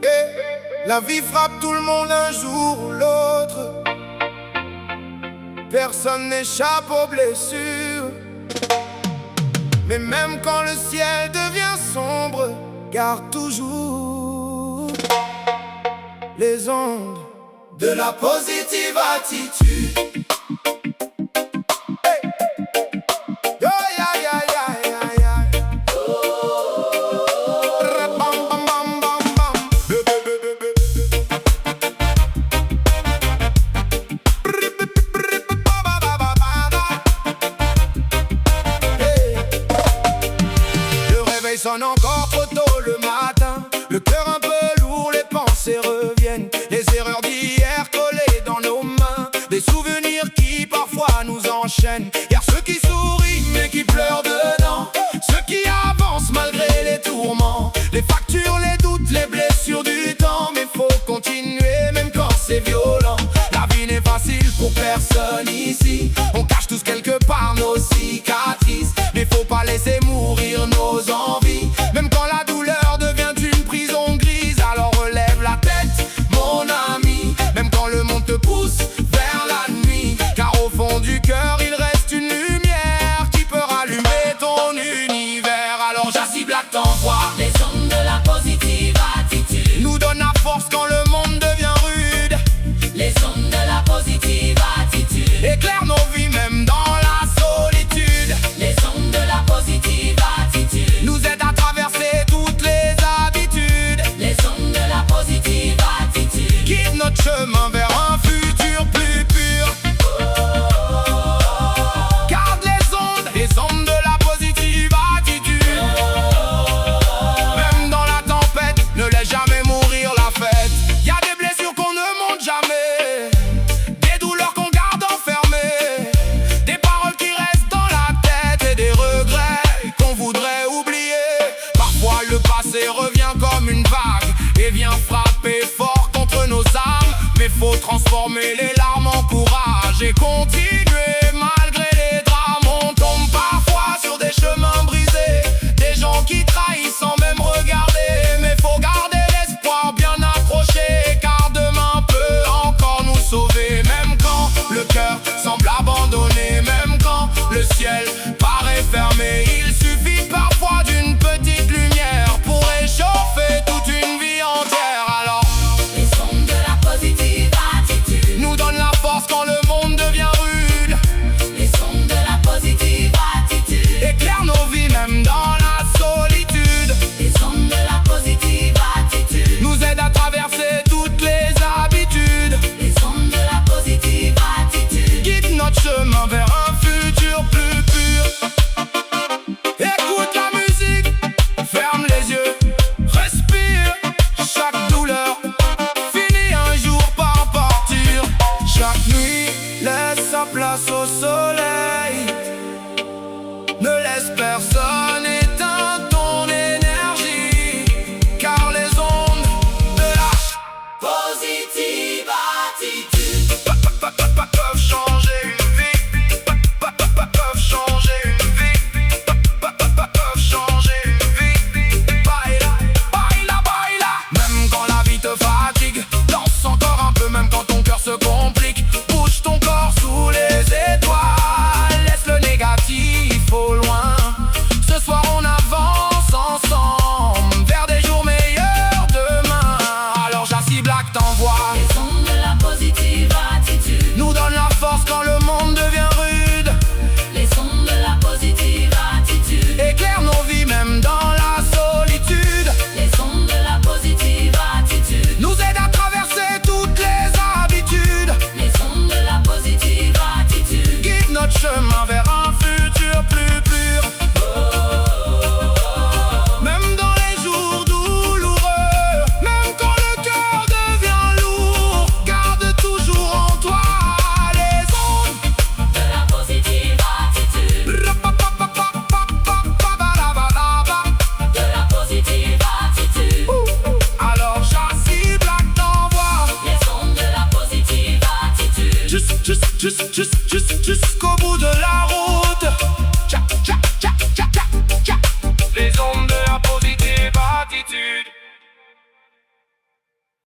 Et la vie frappe tout le monde un jour ou l'autre. Personne n'échappe aux blessures. Mais même quand le ciel devient sombre, garde toujours les ondes de la positive attitude. Hey. Yo, ya, ya, ya, ya, ya. Ra-bam, bam, bam, bam, bam. Hey. Le réveil sonne encore trop tôt le matin. Le cœur un peu lourd, les pensées reviennent. Les erreurs d'hier collées dans nos mains. Des souvenirs qui parfois nous enchaînent. Y'a ceux qui sourient mais qui pleurent dedans. Ceux qui avancent malgré les tourments. Les factures, les doutes, les blessures du temps. Mais faut continuer même quand c'est violent. La vie n'est facile pour personne ici. On cache tous quelque part nos cicatrices. Mais faut pas laisser mourir nos envies. Même quand la douleur devient une prison grise. Alors relève la tête mon ami. Même quand le monde te pousse vers la nuit. Car au fond du cœur il reste une lumière qui peut rallumer ton univers. Alors j'assis Black Temps.